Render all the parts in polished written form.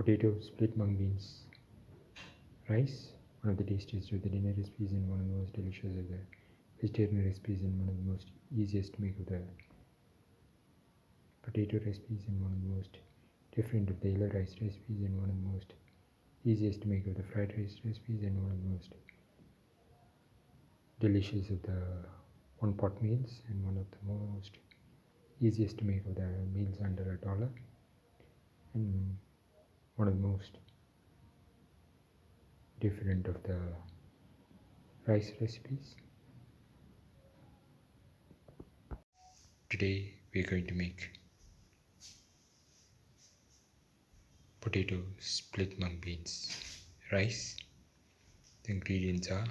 potato, split mung beans, rice, one of the tastiest of the dinner recipes and one of the most delicious of the vegetarian recipes and one of the most easiest to make of the potato recipes and one of the most different of the yellow rice recipes and one of the most easiest to make of the fried rice recipes and one of the most delicious of the one pot meals and one of the most easiest to make of the meals under $1 and one of the most different of the rice recipes. Today we are going to make potato split mung beans rice. The ingredients are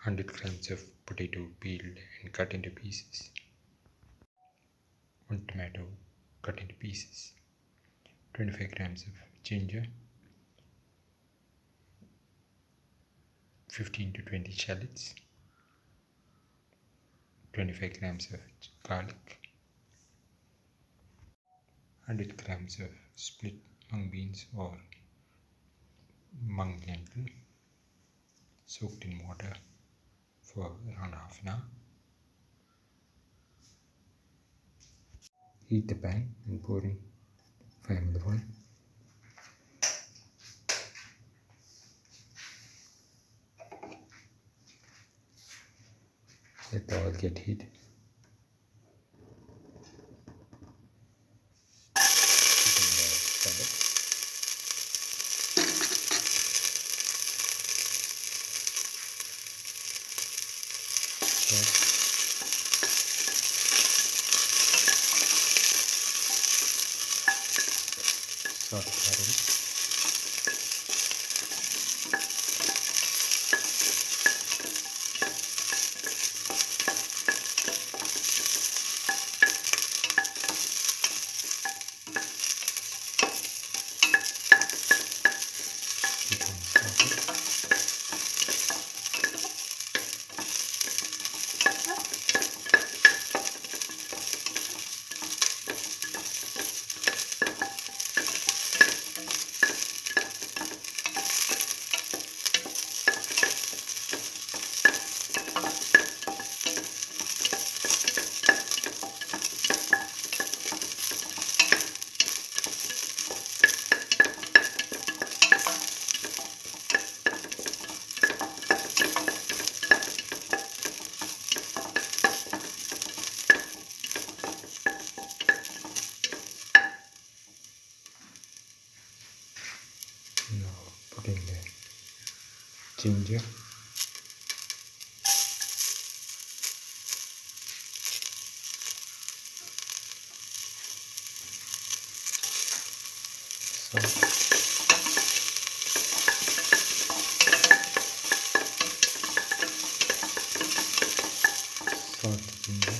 100 grams of potato peeled and cut into pieces, 1 tomato cut into pieces, 25 grams of ginger, 15 to 20 shallots, 25 grams of garlic, 100 grams of split mung beans or mung lentil soaked in water for around half an hour. Heat the pan and pour in 5 ml of oil. Let the oil get heated. Saute thoroughly. Now put in the ginger, salt, ginger,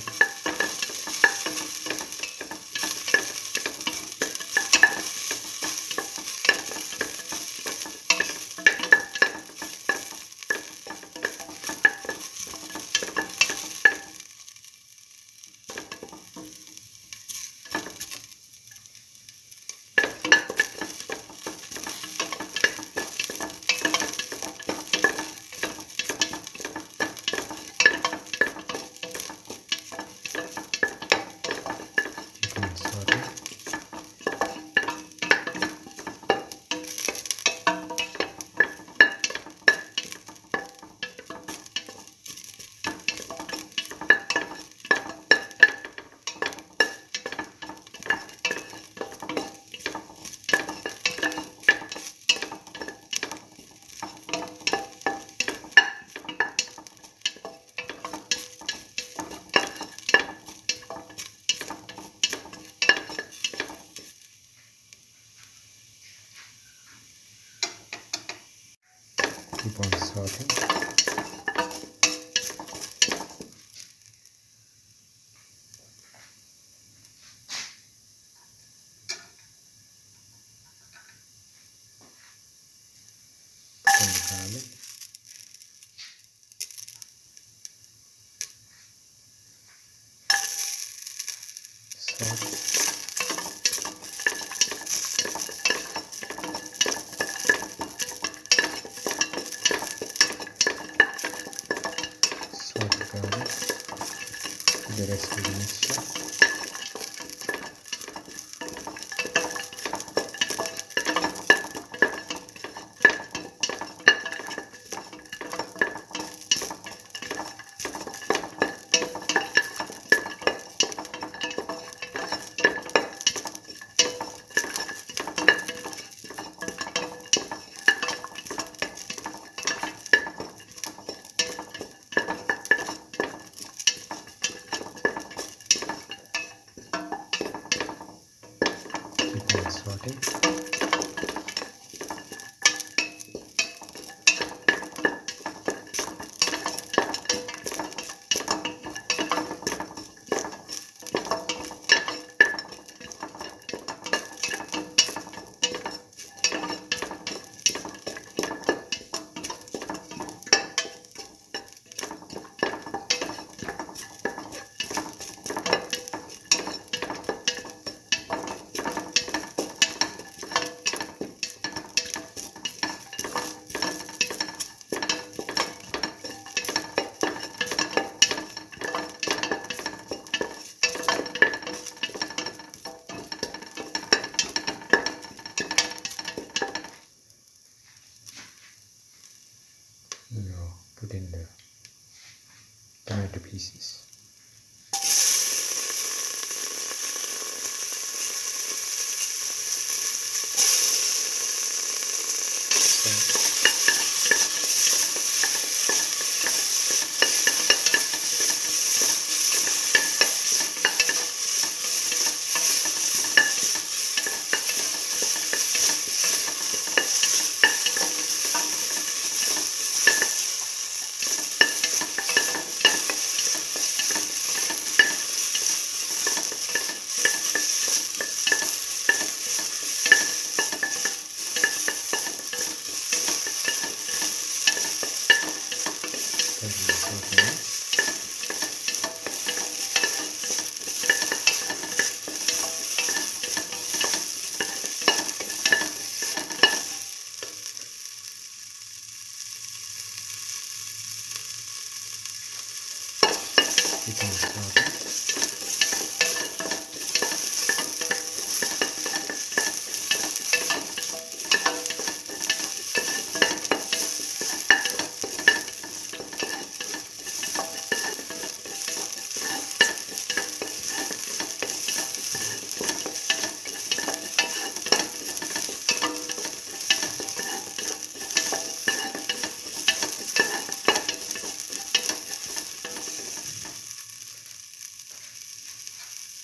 keep on sauteing. Put in the garlic, salt, and saute. Now put in the tomato pieces.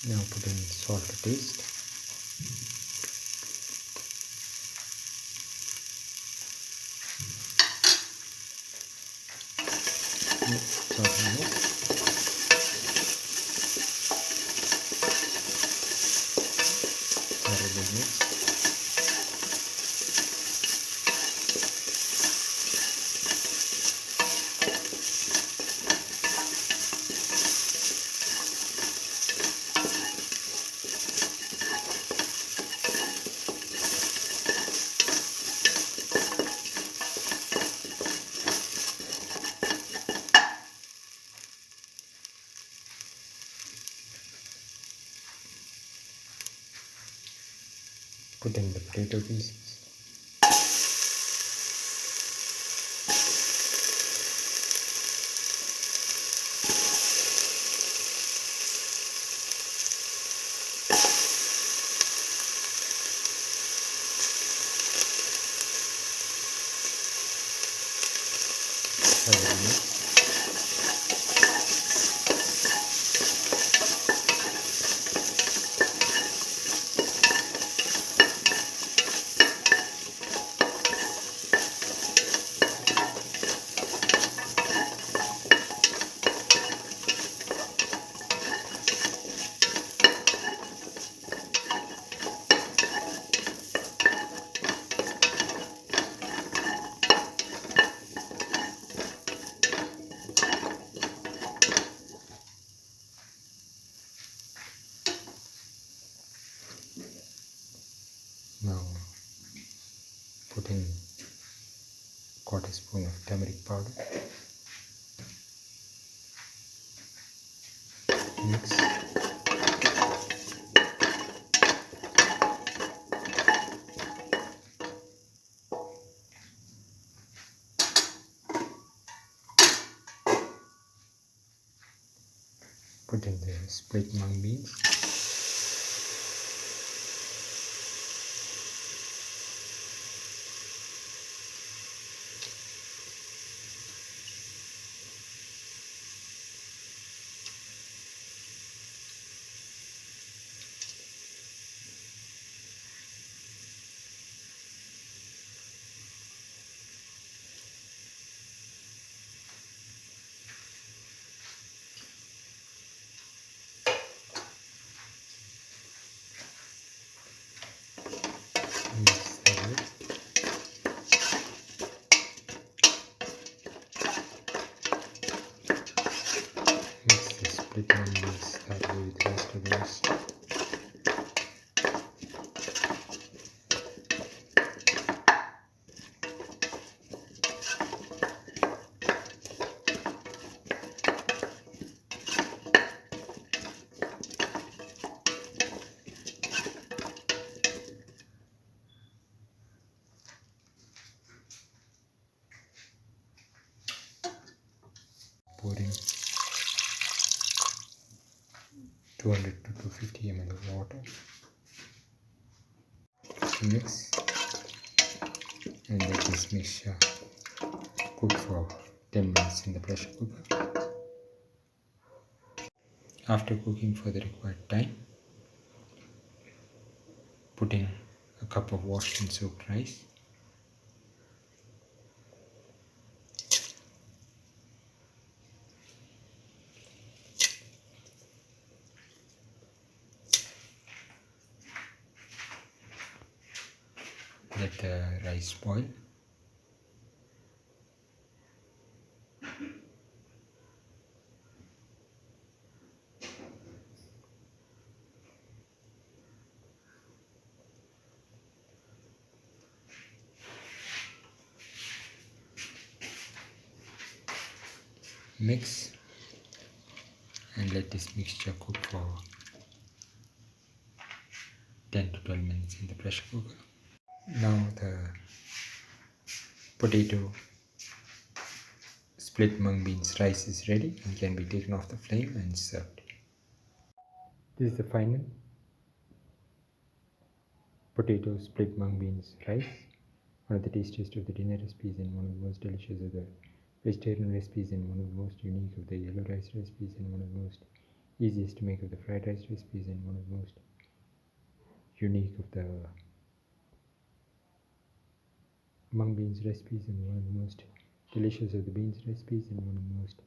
Now put in salt to taste. Salt mix. Put in the potato pieces. Mix. Now put in quarter spoon of turmeric powder. Mix. Put in the split mung beans. pour in 200 to 250 ml of water. Mix and let this mixture cook for 10 minutes in the pressure cooker. After cooking for the required time, put in a cup of washed and soaked rice. Let the rice boil. Mix and let this mixture cook for 10 to 12 minutes in the pressure cooker. Now the potato split mung beans rice is ready and can be taken off the flame and served. This is the final potato split mung beans rice, one of the tastiest of the dinner recipes and one of the most delicious of the vegetarian recipes and one of the most unique of the yellow rice recipes and one of the most easiest to make of the fried rice recipes and one of the most unique of the mung beans recipes and one of the most delicious of the beans recipes and one of the most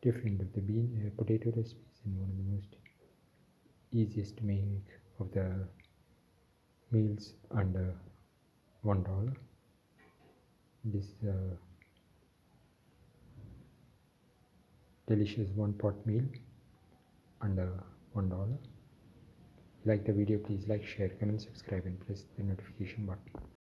different of the potato recipes and one of the most easiest to make of the meals under $1. This is a delicious one pot meal under $1. Like the video, please like, share, comment, subscribe and press the notification button.